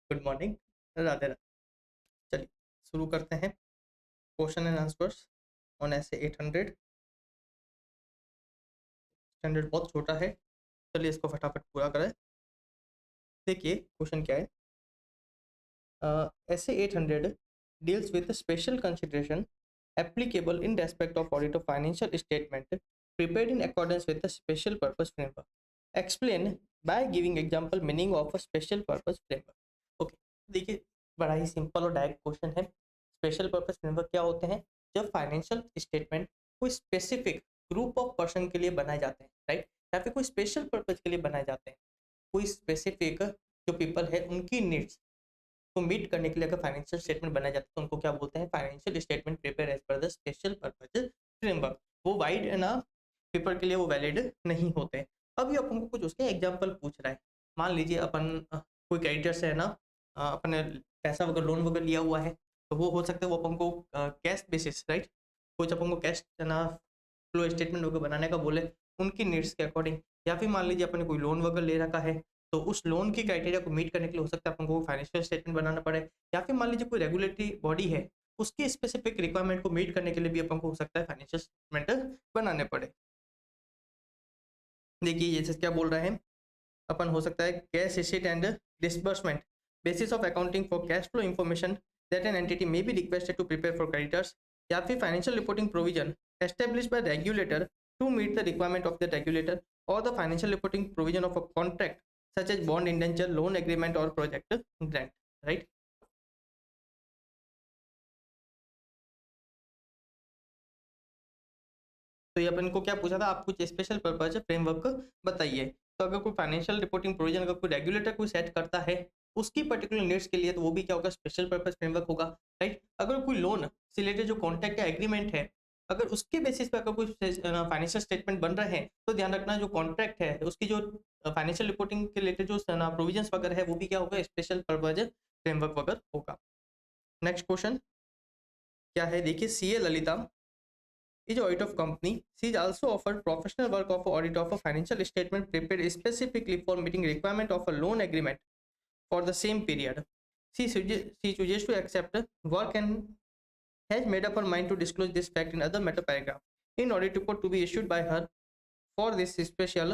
Good morning, Radhe Radhe. चलिए शुरू करते हैं। क्वेश्चन एंड आंसर्स ऑन ऐसे 800। स्टैंडर्ड बहुत छोटा है, चलिए इसको फटाफट पूरा करें। देखिए क्वेश्चन क्या है। ऐसे 800 deals with special consideration applicable in respect of audit of financial statement prepared in accordance with the special purpose framework. Explain by giving example meaning of a special purpose framework. Okay, देखिए बड़ा ही simple और direct question है। Special purpose framework क्या होते हैं? जब financial statement कोई specific group of person के लिए बनाए जाते हैं, राइट, या फिर कोई स्पेशल पर्पज के लिए बनाए जाते हैं, कोई स्पेसिफिक जो पीपल है उनकी नीड्स को मीट करने के लिए अगर फाइनेंशियल स्टेटमेंट बनाया जाता है तो उनको क्या बोलते हैं? Financial statement prepare as per the special purpose framework. वो वाइड है ना, पेपर के लिए वो वैलिड नहीं होते। अब ये अपन को कुछ उसके एग्जांपल पूछ रहा है। मान लीजिए अपन कोई क्रेडिटर से है ना, अपन ने पैसा वगैरह लोन वगैरह लिया हुआ है, तो वो हो सकता है वो अपन को कैश बेसिस, राइट, कुछ अपन को कैश है ना फ्लो स्टेटमेंट वगैरह बनाने का बोले उनकी नीड्स के अकॉर्डिंग। या फिर मान लीजिए अपन ने कोई लोन वगैरह ले रखा है, तो उस लोन की क्राइटेरिया को मीट करने के लिए हो सकता है अपन को फाइनेंशियल स्टेटमेंट बनाना पड़े। या फिर मान लीजिए कोई रेगुलेटरी बॉडी है, उसकी स्पेसिफिक रिक्वायरमेंट को मीट करने के लिए भी अपन को हो सकता है फाइनेंशियल स्टेटमेंट बनाने पड़े। देखिए ये चीज क्या बोल रहा है, अपन हो सकता है cash receipt and disbursement basis of accounting for cash flow information that an entity may be requested to prepare for creditors. या फिर financial reporting provision established by regulator to meet the requirement of the regulator और the financial reporting provision of a contract such as bond indenture loan agreement और project grant, right. तो ये अपन को क्या पूछा था, आप कुछ स्पेशल पर्पज फ्रेमवर्क बताइए। तो अगर कोई फाइनेंशियल रिपोर्टिंग प्रोविजन अगर कोई रेगुलेटर कोई सेट करता है उसकी पर्टिकुलर नीड्स के लिए, तो वो भी क्या होगा? स्पेशल पर्पज फ्रेमवर्क होगा, राइट। अगर कोई लोन से रिलेटेड जो कॉन्ट्रैक्ट या एग्रीमेंट है, अगर उसके बेसिस पे अगर कोई फाइनेंशियल स्टेटमेंट बन रहे हैं, तो ध्यान रखना जो कॉन्ट्रैक्ट है उसकी जो फाइनेंशियल रिपोर्टिंग के रिलेटेड जो प्रोविजंस वगैरह है वो भी क्या होगा? स्पेशल पर्पज फ्रेमवर्क वगैरह होगा। नेक्स्ट क्वेश्चन क्या है, देखिए CA Lalita is audit of company. She is also offered professional work of audit of a financial statement prepared specifically for meeting requirement of a loan agreement for the same period. She chooses to accept work and has made up her mind to disclose this fact in other meta paragraph. In audit report to be issued by her for this special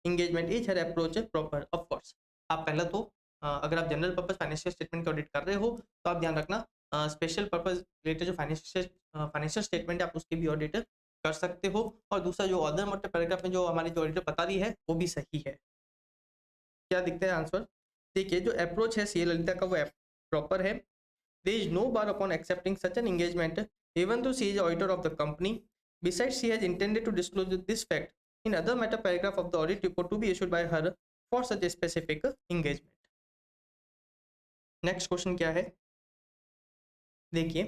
engagement is her approach proper? Of course, आप पहला तो अगर आप general purpose financial statement का audit कर रहे हो तो आप ध्यान रखना स्पेशल पर्पस रिलेटेड जो फाइनेंशियल स्टेटमेंट है आप उसकी भी ऑडिट कर सकते हो। और दूसरा जो अदर मतलब पैराग्राफ में जो हमारी जो ऑडिटर बता रही है वो भी सही है। क्या दिखता है आंसर? देखिए जो अप्रोच है सी ललिता का वो प्रॉपर है। There is no bar upon accepting such an engagement even though she is auditor of the company. Besides, she has intended to disclose this fact in other meta paragraph of the audit report to be issued by her for such a specific engagement. Next question क्या है, देखिए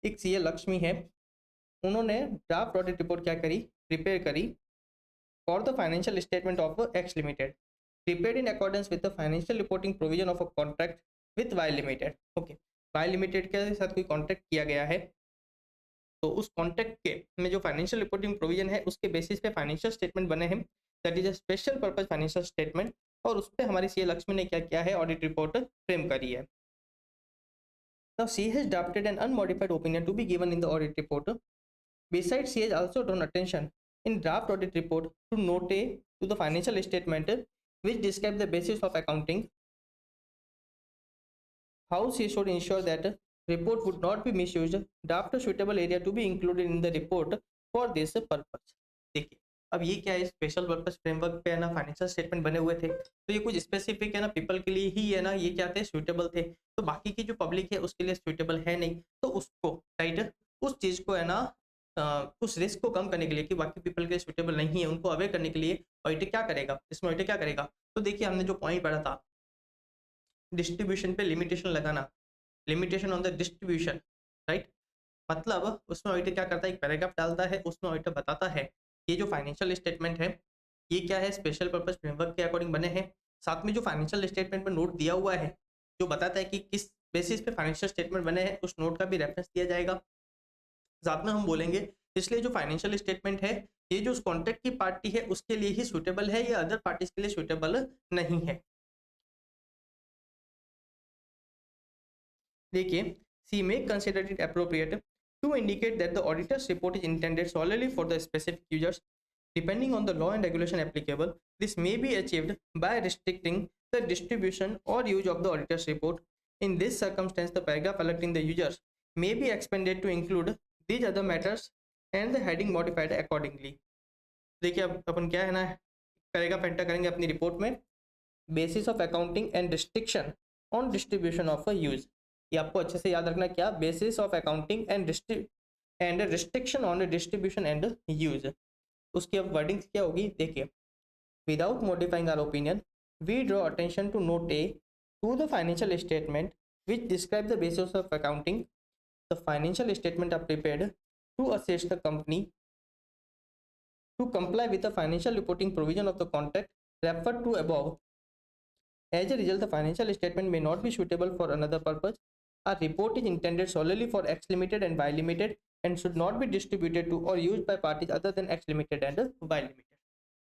एक CA Lakshmi है, उन्होंने draft audit report क्या करी? Prepare करी for the financial statement of X limited prepared in accordance with the financial reporting provision of a contract with Y limited. Okay, Y limited के साथ कोई कॉन्ट्रैक्ट किया गया है, तो उस कॉन्ट्रैक्ट के में जो फाइनेंशियल रिपोर्टिंग प्रोविजन है उसके बेसिस पे फाइनेंशियल स्टेटमेंट बने हैं, that is a special purpose financial statement. और उस पर हमारी सीए लक्ष्मी ने क्या किया है? ऑडिट रिपोर्ट फ्रेम करी है। Now she has drafted an unmodified opinion to be given in the audit report. Besides, she has also drawn attention in draft audit report to note to the financial statement which describe the basis of accounting, how she should ensure that report would not be misused. Draft a suitable area to be included in the report for this purpose. देखिए अब ये क्या है, special purpose framework पे है ना financial statement बने हुए थे, तो ये कुछ स्पेसिफिक है ना पीपल के लिए ही है ना, ये क्या थे? सूटेबल थे। तो बाकी की जो पब्लिक है उसके लिए सूटेबल है नहीं, तो उसको राइट उस चीज को है ना उस रिस्क को कम करने के लिए कि बाकी पीपल के लिए सूटेबल नहीं है उनको अवेयर करने के लिए ऑडिटर क्या करेगा? इसमें ऑडिटर क्या करेगा? तो देखिए हमने जो पॉइंट पढ़ा था डिस्ट्रीब्यूशन पे लिमिटेशन लगाना, limitation on the distribution, right. मतलब उसमें ऑडिटर क्या करता है? एक पैराग्राफ डालता है, उसमें ऑडिटर बताता है ये जो फाइनेंशियल स्टेटमेंट है ये क्या है? स्पेशल पर्पस फ्रेमवर्क के अकॉर्डिंग बने हैं। साथ में जो फाइनेंशियल स्टेटमेंट में नोट दिया हुआ है जो बताता है कि किस बेसिस पे फाइनेंशियल स्टेटमेंट बने हैं, उस नोट का भी रेफरेंस दिया जाएगा। साथ में हम बोलेंगे इसलिए जो फाइनेंशियल स्टेटमेंट है ये जो उस कॉन्ट्रैक्ट की पार्टी है उसके लिए ही सूटेबल है या अदर पार्टीज के लिए सूटेबल नहीं है। देखिए, C may consider it appropriate to indicate that the auditor's report is intended solely for the specific users. Depending on the law and regulation applicable, this may be achieved by restricting the distribution or use of the auditor's report. In this circumstance, the paragraph alerting the users may be expanded to include these other matters and the heading modified accordingly. देखिए, अब अपन क्या है ना, paragraph enter करेंगे अपनी report में, basis of accounting and restriction on distribution of a use. ये आपको अच्छे से याद रखना, क्या basis of accounting and restriction on distribution and use. उसकी अब वर्डिंग क्या होगी, देखिए, without modifying our opinion we draw attention to note A to the financial statement which describe the basis of accounting. The financial statement are prepared to assist the company to comply with the financial reporting provision of the contract referred to above. As a result, the financial statement may not be suitable for another purpose. A report is intended solely for X Limited and Y Limited and should not be distributed to or used by parties other than X Limited and Y Limited.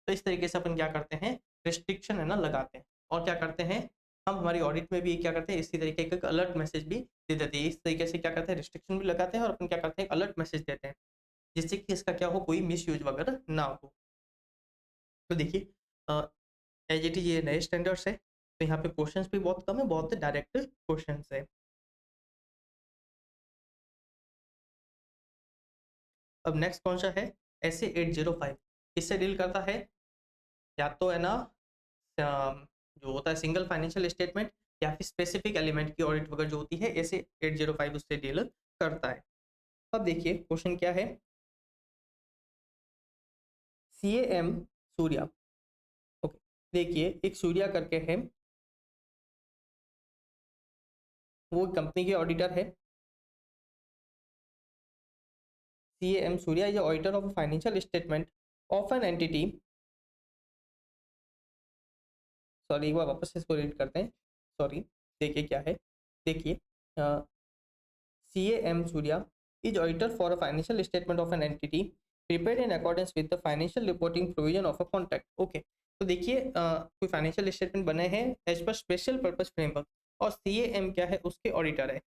तो इस तरीके से अपन क्या करते हैं, restriction है ना लगाते हैं। और क्या करते हैं हम, हमारी ऑडिट में भी क्या करते हैं, इसी तरीके का अलर्ट मैसेज भी दे देते हैं। इस तरीके से क्या करते हैं, रिस्ट्रिक्शन भी लगाते हैं और अपन क्या करते हैं, अलर्ट मैसेज देते हैं, जिससे कि इसका क्या हो, कोई मिस यूज वगैरह ना हो। तो देखिए, एज इट इज ये नए स्टैंडर्ड्स है, तो यहाँ पे क्वेश्चंस भी बहुत कम है, बहुत डायरेक्ट क्वेश्चंस है। अब नेक्स्ट कौन सा है, एसए 805। इससे डील करता है या तो है ना जो होता है सिंगल फाइनेंशियल स्टेटमेंट, या फिर स्पेसिफिक एलिमेंट की ऑडिट वगैरह जो होती है, एसए 805 उससे डील करता है। अब देखिए क्वेश्चन क्या है, CAM सूर्या, ओके, देखिए एक सूर्या करके है, वो कंपनी के ऑडिटर है। CAM Surya is auditor of financial statement of an entity. Sorry, एक बार वापस से इसको रीड करते हैं, सॉरी। देखिए क्या है, देखिए, CAM Surya is auditor for a financial statement of an entity prepared in accordance with the financial reporting provision of a contract. Okay, तो देखिए कोई फाइनेंशियल स्टेटमेंट बने हैं as per special purpose framework, और CAM क्या है, उसके ऑडिटर है।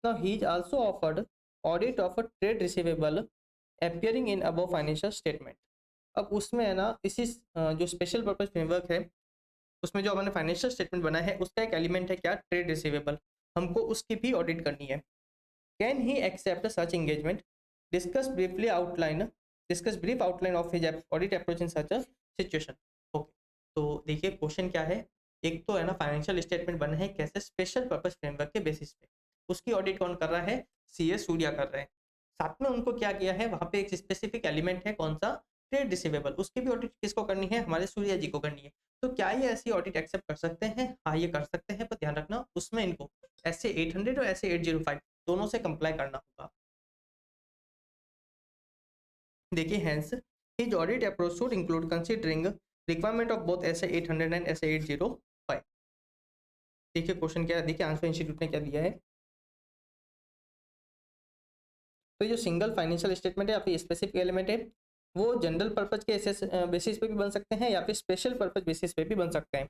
Now he is also offered audit of a trade receivable appearing in above financial statement. अब उसमें है ना, इसी जो स्पेशल पर्पस फ्रेमवर्क है, उसमें जो हमारे फाइनेंशियल स्टेटमेंट बना है, उसका एक एलिमेंट है क्या, ट्रेड रिसीवेबल, हमको उसकी भी ऑडिट करनी है। Can he accept such engagement, discuss brief outline of his audit approach in such a situation. Okay, तो देखिए क्वेश्चन क्या है, एक तो है ना फाइनेंशियल स्टेटमेंट बने हैं कैसे, स्पेशल पर्पस फ्रेमवर्क के बेसिस पे, उसकी ऑडिट कौन कर रहा है, CA सूर्या कर रहे हैं। साथ में उनको क्या किया है, वहां पे एक स्पेसिफिक एलिमेंट है, कौन सा, ट्रेड रिसीवेबल, उसकी भी ऑडिट किसको करनी है, हमारे सूर्या जी को करनी है। तो क्या ये ऐसी ऑडिट एक्सेप्ट कर सकते हैं, हाँ ये कर सकते हैं, पर ध्यान रखना उसमें इनको ऐसे 800 और ऐसे 805 दोनों से कंप्लाई करना होगा। देखिए hence his audit approach should include considering requirement of both SA 800 and SA 805। देखिए क्वेश्चन क्या है, देखिए आंसर इंस्टीट्यूट ने क्या दिया है। तो जो सिंगल फाइनेंशियल स्टेटमेंट है या फिर स्पेसिफिक एलिमेंट है, वो जनरल पर्पज के एसेस बेसिस पे भी बन सकते हैं या फिर स्पेशल पर्पज बेसिस पे भी बन सकते हैं।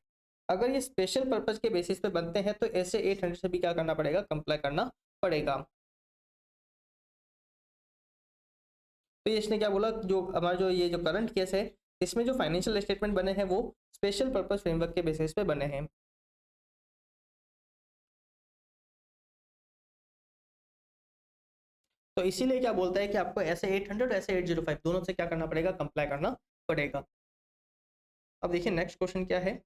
अगर ये स्पेशल पर्पज के बेसिस पे बनते हैं तो एसए 800 से भी क्या करना पड़ेगा, कंप्लाई करना पड़ेगा। तो ये इसने क्या बोला, जो हमारा जो ये जो करंट केस है, इसमें जो फाइनेंशियल स्टेटमेंट बने हैं वो स्पेशल पर्पस फ्रेमवर्क के बेसिस पे बने हैं। तो इसीलिए क्या बोलता है कि आपको ऐसे 800 ऐसे 805 दोनों से क्या करना पड़ेगा, कंप्लाई करना पड़ेगा। अब देखिए नेक्स्ट क्वेश्चन क्या है,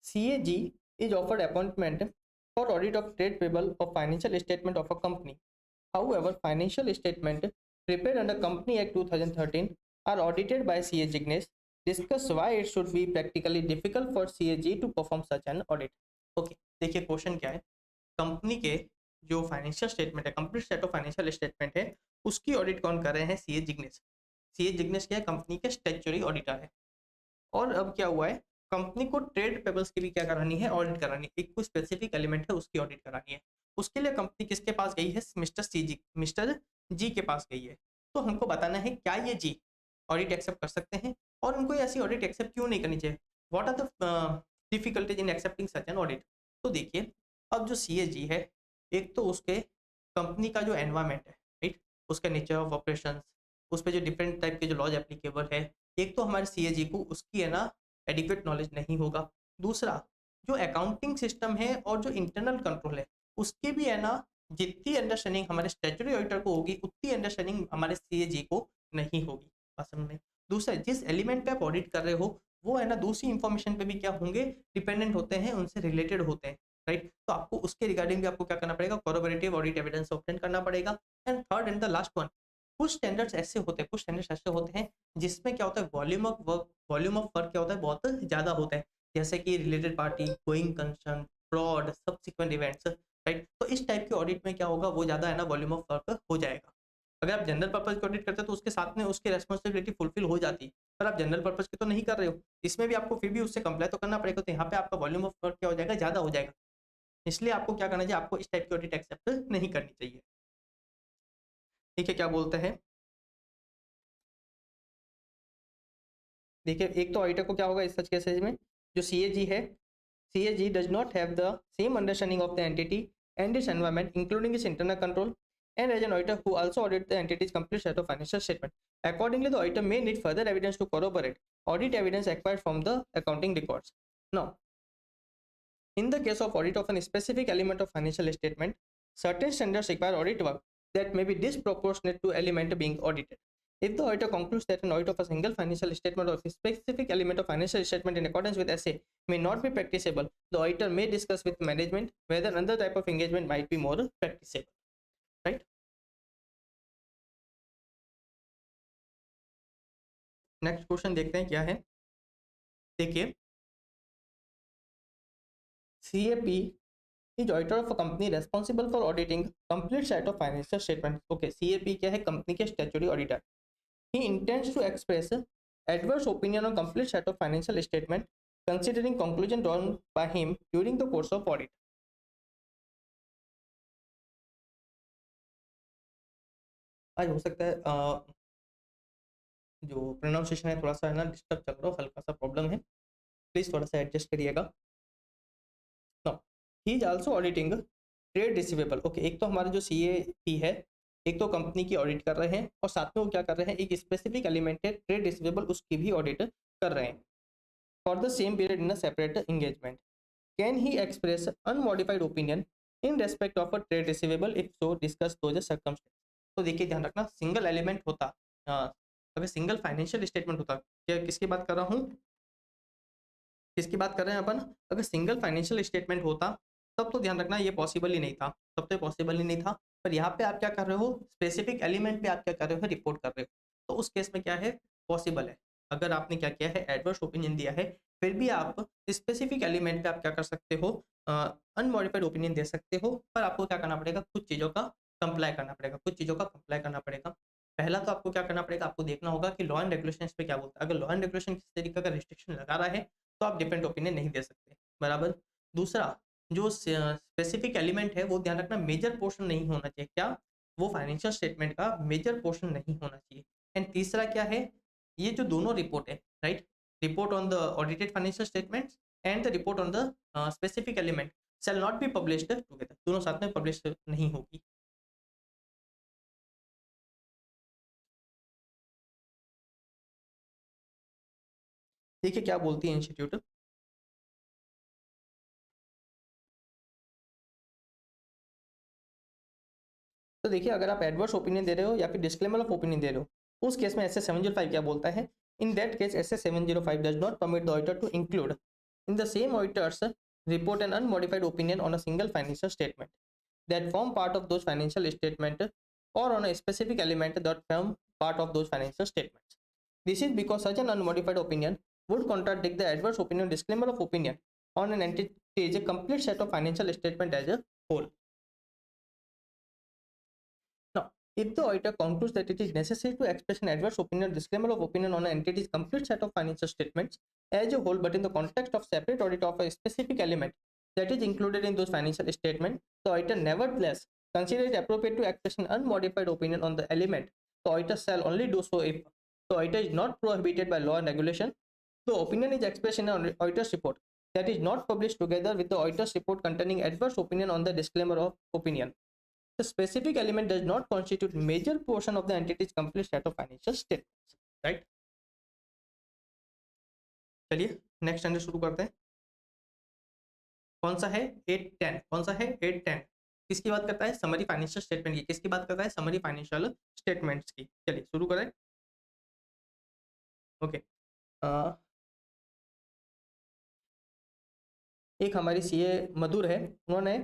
CAG is offered appointment for audit of trade payable of financial statement of a company. However, financial statement prepared under Company Act 2013 are audited by CA Jignesh. Discuss why it should be practically difficult for CAG to perform such an audit. Okay, देखिए question क्या है, company के जो financial statement है, complete set of financial statement है, उसकी audit कौन कर रहे हैं, CA जिग्नेश। CA जिग्नेश क्या है, कंपनी के स्टैट्यूटरी ऑडिटर है। और अब क्या हुआ है, कंपनी को ट्रेड पेबल्स की भी क्या करानी है, ऑडिट करानी है, एक कोई स्पेसिफिक एलिमेंट है उसकी ऑडिट करानी है। उसके लिए कंपनी किसके पास गई है, मिस्टर जी के पास गई है। तो हमको बताना है क्या ये जी ऑडिट एक्सेप्ट कर सकते हैं, और उनको ऐसी ऑडिट एक्सेप्ट क्यों नहीं करनी चाहिए, what are the difficulties in accepting such an audit. तो देखिए अब जो सीएजी है, एक तो उसके कंपनी का जो एनवायरमेंट है, राइट, उसका नेचर ऑफ ऑपरेशन, उस पर जो डिफरेंट टाइप के जो लॉज एप्लीकेबल है, एक तो हमारे सीएजी को उसकी है ना एडिक्वेट नॉलेज नहीं होगा। दूसरा, जो अकाउंटिंग सिस्टम है और जो इंटरनल कंट्रोल है, उसके भी है ना जितनी अंडरस्टैंडिंग हमारे स्टैट्यूटरी ऑडिटर को होगी, उतनी अंडरस्टैंडिंग हमारे सीएजी को नहीं होगी असल में। दूसरा, जिस एलिमेंट पे आप ऑडिट कर रहे हो, वो है ना दूसरी इंफॉर्मेशन पे भी क्या होंगे, डिपेंडेंट होते हैं, उनसे रिलेटेड होते हैं, राइट। तो आपको उसके रिगार्डिंग भी आपको क्या करना पड़ेगा, कोरोबोरेटिव ऑडिट एविडेंस ऑब्टेन करना पड़ेगा। And third and the last one, कुछ स्टैंडर्ड्स ऐसे होते हैं जिसमें क्या होता है, वॉल्यूम ऑफ वर्क क्या होता है, बहुत ज़्यादा होता है, जैसे कि related party, going concern, fraud, subsequent events, right. तो इस टाइप के ऑडिट में क्या होगा, वो ज़्यादा है ना वॉल्यूम ऑफ वर्क हो जाएगा। अगर आप जनरल पर्पज की ऑडिट करते हैं तो उसके साथ में उसकी रेस्पॉन्सिबिलिटी फुलफिल हो जाती है, पर आप जनरल पर्पज की तो नहीं कर रहे हो, इसमें भी आपको फिर भी उससे कंप्लाई तो करना पड़ेगा, तो यहाँ पे आपका वॉल्यूम ऑफ वर्क क्या हो जाएगा, ज़्यादा हो जाएगा। इसलिए आपको क्या करना चाहिए, आपको इस टाइप की ऑडिट एक्सेप्ट नहीं करनी चाहिए। ठीक है, क्या बोलते हैं, देखिए एक तो ऑडिटर को क्या होगा इस सच केसेज में, जो सीएजी है, CAG does not have the same understanding of the entity and it's environment including it's internal control and as an auditor who also audit the entity's complete set of financial statement. Accordingly, the auditor may need further evidence to corroborate audit evidence acquired from the accounting records. Now, in the case of audit of a specific element of financial statement, certain standards require audit work that may be disproportionate to element being audited. If the auditor concludes that an audit of a single financial statement or a specific element of financial statement in accordance with SA may not be practicable, the auditor may discuss with management whether another type of engagement might be more practicable. Right? Next question देखते हैं क्या है। देखिए, CAP is auditor of a company responsible for auditing complete set of financial statement. Okay, CAP क्या है, company के statutory auditor. He intends to express adverse opinion on complete set of financial statement considering conclusion drawn by him during the course of audit. आज हो सकता है जो pronunciation है थोड़ा सा है ना डिस्टर्ब चल रहा हो, हल्का सा प्रॉब्लम है, प्लीज थोड़ा सा एडजस्ट करिएगा। Now he is also auditing trade receivable. Okay, एक तो हमारे जो सीएपी है, एक तो कंपनी की ऑडिट कर रहे हैं और साथ में वो क्या कर रहे हैं, एक स्पेसिफिक एलिमेंट है ट्रेड रिसीवेबल, उसकी भी ऑडिट कर रहे हैं for the same period in a separate engagement. Can he express unmodified opinion in respect of a trade receivable, if so discuss those circumstance. तो देखिए ध्यान रखना, सिंगल एलिमेंट होता, अगर सिंगल फाइनेंशियल स्टेटमेंट होता, क्या किसकी बात कर रहा हूँ, किसकी बात कर रहे हैं अपन, अगर सिंगल फाइनेंशियल स्टेटमेंट होता तब तो ध्यान रखना ये पॉसिबल ही नहीं था, तब तो पॉसिबल ही नहीं था। पर यहाँ पे आप क्या कर रहे हो, स्पेसिफिक एलिमेंट पे आप क्या कर रहे हो, रिपोर्ट कर रहे हो, तो उस केस में क्या है, पॉसिबल है। अगर आपने क्या किया है, एडवर्स ओपिनियन दिया है, फिर भी आप स्पेसिफिक एलिमेंट पे आप क्या कर सकते हो, अनमॉडिफाइड ओपिनियन दे सकते हो, पर आपको क्या करना पड़ेगा, कुछ चीज़ों का कंप्लाई करना पड़ेगा, कुछ चीज़ों का कंप्लाई करना पड़ेगा। पहला तो आपको क्या करना पड़ेगा, आपको देखना होगा कि लॉ एंड रेगुलेशन पे क्या बोलता है। अगर लॉ एंड रेगुलेशन किस तरीके का रिस्ट्रिक्शन लगा रहा है तो आप डिफरेंट ओपिनियन नहीं दे सकते, बराबर। दूसरा, जो स्पेसिफिक एलिमेंट है वो ध्यान रखना मेजर पोर्शन नहीं होना चाहिए, क्या, वो फाइनेंशियल स्टेटमेंट का मेजर पोर्शन नहीं होना चाहिए। एंड तीसरा क्या है, ये जो दोनों रिपोर्ट है, right, report on the audited financial statements and the report on the specific element shall not be published together, दोनों साथ में पब्लिश नहीं होगी। देखिए क्या बोलती है इंस्टीट्यूट। तो देखिए, अगर आप एडवर्स ओपिनियन दे रहे हो या फिर डिस्क्लेमर ऑफ ओपिनियन दे रहे हो, उस केस में एस 705 क्या बोलता है, in that case S 705 does not permit the auditor to include in the same auditor's report an unmodified opinion on a single financial statement that form part of those financial statement or on a specific element that form part of those financial statements. This is because such an unmodified opinion would contradict the adverse opinion disclaimer of opinion on an entity's complete set of financial statement as a whole. Now, if the auditor concludes that it is necessary to express an adverse opinion or disclaimer of opinion on an entity's complete set of financial statements as a whole, but in the context of separate audit of a specific element that is included in those financial statements, the auditor nevertheless consider it appropriate to express an unmodified opinion on the element. The auditor shall only do so if the auditor is not prohibited by law and regulation. The opinion is expressed in an auditor's report that is not published together with the auditor's report containing adverse opinion on the disclaimer of opinion. The specific element does not constitute major portion of the entity's complete set of financial statements. Right? चलिए next under शुरू करते हैं. कौन सा है 810? कौन सा है 810? किसकी बात करता है? समरी फाइनेंशियल स्टेटमेंट की. किसकी बात करता है? समरी फाइनेंशियल स्टेटमेंट्स की. चलिए शुरू करें. ओके. एक हमारी सीए मधुर है, उन्होंने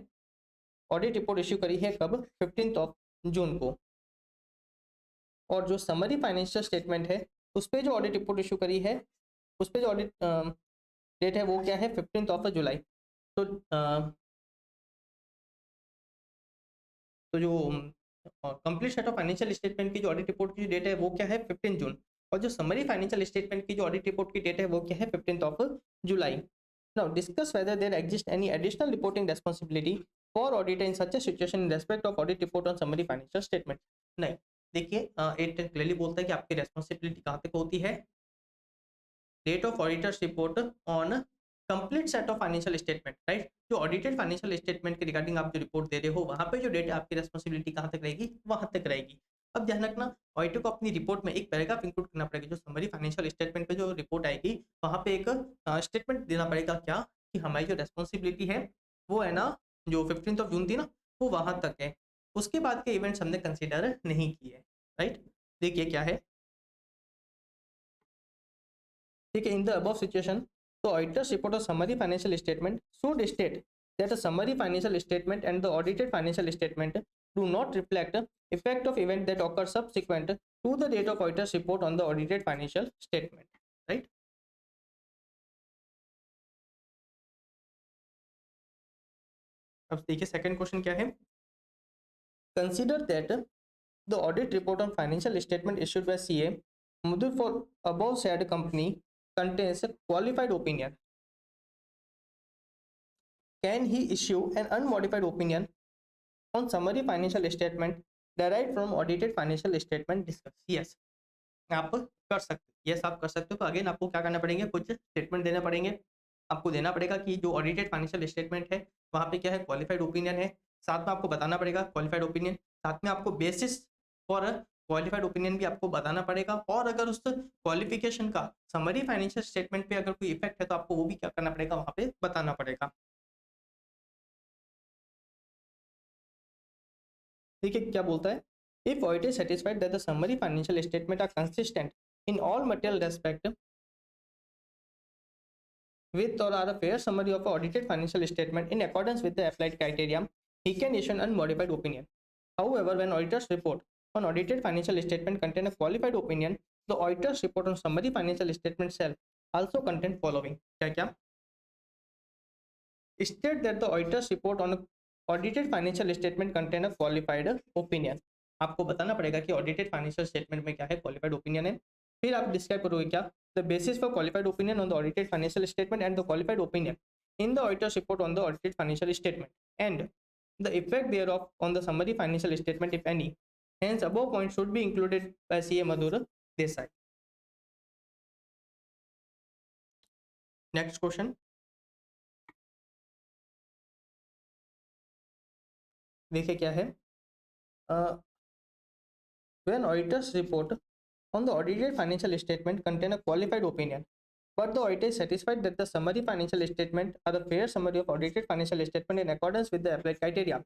ऑडिट रिपोर्ट इश्यू करी है कब? 15 जून को. और जो समरी फाइनेंशियल स्टेटमेंट है उस पर जो ऑडिट रिपोर्ट इश्यू करी है उस पर जो ऑडिट डेट है वो क्या है? 15 जुलाई. तो जो complete set of financial statement की जो ऑडिट रिपोर्ट की डेट है वो क्या है? 15 जून. और जो समरी फाइनेंशियल स्टेटमेंट की जो ऑडिट रिपोर्ट की डेट है वो क्या है? 15 जुलाई. Now discuss whether there exist any additional reporting responsibility for auditor in such a situation in respect of audit report on summary financial statement. नहीं, देखिए 8 क्लियरली बोलता है कि आपकी रेस्पॉन्सिबिलिटी कहाँ तक होती है? Date of auditor's report on complete set of financial statement. Right? जो ऑडिटेड फाइनेंशियल स्टेटमेंट के रिगार्डिंग आप जो रिपोर्ट दे रहे हो वहां पे जो डेट है आपकी रेस्पॉन्सिबिलिटी कहाँ तक रहेगी? वहां तक रहेगी. अब ध्यान रखना, ऑडिटर को अपनी रिपोर्ट में एक पैराग्राफ इंक्लूड करना पड़ेगा. जो समरी फाइनेंशियल स्टेटमेंट पे जो रिपोर्ट आएगी वहां पे एक स्टेटमेंट देना पड़ेगा. क्या? कि हमारी जो रेस्पॉन्सिबिलिटी है वो है ना, जो 15 जून थी ना, वो वहां तक है. उसके बाद के इवेंट्स हमने कंसिडर नहीं किए. राइट? देखिए क्या है. ठीक है. In the above situation the auditor's report of summary financial statement should state that a summary financial statement and the audited financial statement do not reflect effect of event that occur subsequent to the date of auditor's report on the audited financial statement. Right? अब देखिए second question क्या है. Consider that the audit report on financial statement issued by CA Mudhur for above said company contains a qualified opinion. Can he issue an unmodified opinion on summary financial statement derived from audited financial statement discussed? Yes, आप कर सकते. yes, आप कर सकते हो. तो again आपको क्या करना पड़ेंगे? कुछ स्टेटमेंट देने पड़ेंगे. आपको देना पड़ेगा कि जो ऑडिटेड फाइनेंशियल स्टेटमेंट है वहाँ पे क्या है? क्वालिफाइड ओपिनियन है. साथ में आपको बताना पड़ेगा क्वालिफाइड ओपिनियन. साथ में आपको बेसिस फॉर क्वालिफाइड ओपिनियन भी आपको बताना पड़ेगा. और अगर उस क्वालिफिकेशन का समरी फाइनेंशियल स्टेटमेंट पे अगर कोई इफेक्ट है तो आपको वो भी क्या करना पड़ेगा? वहाँ पे बताना पड़ेगा. देखिए क्या बोलता है. If audit is satisfied that the summary financial statement are consistent in all material respect with or are a fair summary of audited financial statement in accordance with the applied criteria, he can issue an unmodified opinion. However, when auditor's report on audited financial statement contain a qualified opinion, the auditor's report on summary financial statement shall also contain following. क्या? State that the auditor's report on audited financial statement contain a qualified opinion. आपको बताना पड़ेगा कि audited financial statement में क्या है? Qualified opinion है. फिर आप डिस्क्राइब करोगे क्या? The basis for qualified opinion on the audited financial statement and the qualified opinion in the auditor's report on the audited financial statement and the effect thereof on the summary financial statement if any. Hence, above point should be included by CA Madhur Desai. Next question. देखिए क्या है. When auditor's report on the audited financial statement contain a qualified opinion, but the auditor is satisfied that the summary financial statement are a fair summary of audited financial statement in accordance with the applied criteria.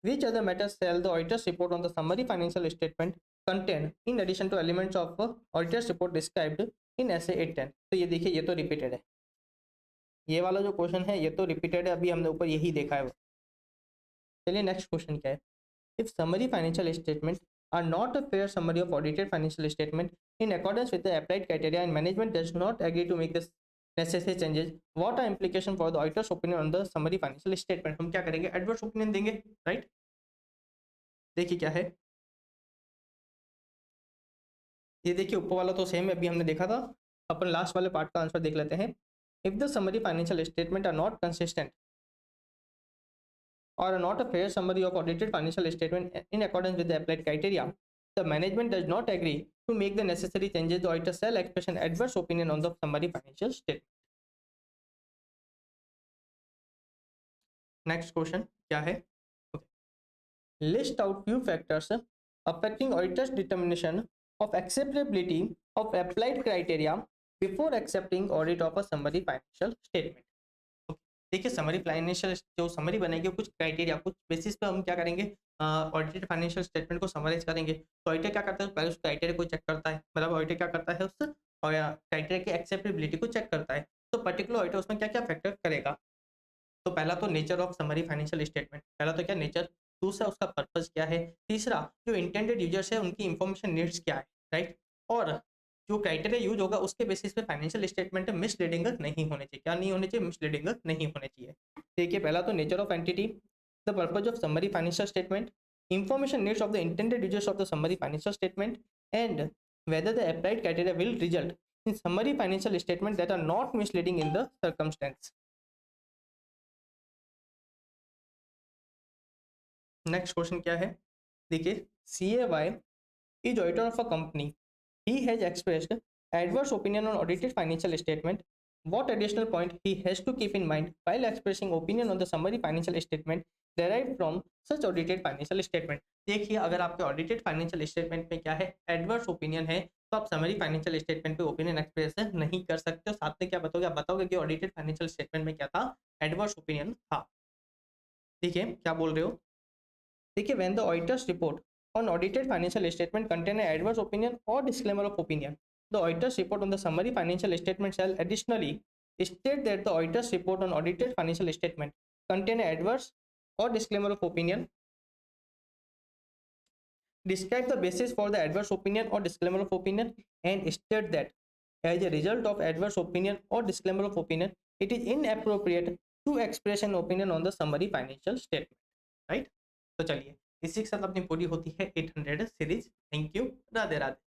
Which other matters shall the auditor's report on the summary financial statement contain in addition to elements of auditor's report described in essay 810? तो ये देखिए, ये तो repeated है. ये वाला जो question है ये तो रिपीटेड है. अभी हमने ऊपर यही देखा है. चलिए नेक्स्ट क्वेश्चन क्या है. If summary financial statement are not a fair summary of audited financial statement in accordance with the applied criteria and management does not agree to make the necessary changes, what are implication for the auditor's opinion on the summary financial statement? हम क्या करेंगे? Adverse opinion देंगे. Right? देखिए क्या है. ये देखिए ऊपर वाला तो सेम है, अभी हमने देखा था. अपन लास्ट वाले पार्ट का आंसर देख लेते हैं. If the summary financial statement are not consistent or not a fair summary of audited financial statement in accordance with the applied criteria, the management does not agree to make the necessary changes, the auditor shall express an adverse opinion on the summary financial statement. Next question क्या है? List out few factors affecting auditor's determination of acceptability of applied criteria before accepting audit of a summary financial statement. देखिए summary financial जो summary बनेगी कुछ criteria कुछ basis पे हम क्या करेंगे, ऑडिटेड फाइनेंशियल स्टेटमेंट को समराइज करेंगे। तो ऑडिटर क्या करता है, पहले उस क्राइटेरिया को चेक करता है, मतलब ऑडिटर क्या करता है उस क्राइटेरिया की एक्सेप्टेबिलिटी को चेक करता है। तो पर्टिकुलर ऑडिटर उसमें क्या क्या फैक्टर करेगा। तो पहला तो nature of summary financial statement, पहला तो क्या नेचर, दूसरा उसका पर्पस क्या है, तीसरा जो इंटेंडेड यूजर्स है उनकी इंफॉर्मेशन नीड्स क्या है, राइट। और जो क्राइटेरिया यूज होगा उसके बेसिस पे फाइनेंशियल स्टेटमेंट मिसलीडिंग नहीं होने चाहिए, क्या नहीं होने चाहिए, मिसलीडिंग नहीं होने चाहिए। देखिए पहला तो nature of entity, the purpose of summary financial statement, information needs of the intended users of the summary financial statement, and whether the applied criteria will result in summary financial statement that are not misleading in the circumstance. Next question क्या है, देखिए CAY is auditor of a company. He has expressed adverse opinion on audited financial statement. What additional point he has to keep in mind while expressing opinion on the summary financial statement derived from such audited financial statement? देखिए अगर आपके audited financial statement में क्या है, adverse opinion है, तो आप summary financial statement पे opinion express नहीं कर सकते हो। साथ में क्या बताओगे, आप बताओगे कि audited financial statement में क्या था, adverse opinion था। देखिए क्या बोल रहे हो, देखिए when the auditor's report on audited financial statement contain an adverse opinion or disclaimer of opinion, the auditor's report on the summary financial statement shall additionally state that the auditor's report on audited financial statement contain an adverse or disclaimer of opinion, describe the basis for the adverse opinion or disclaimer of opinion, and state that as a result of adverse opinion or disclaimer of opinion, it is inappropriate to express an opinion on the summary financial statement, right? तो चलिए इसी के साथ अपनी पूरी होती है 800 series. Thank you, Radhe Radhe.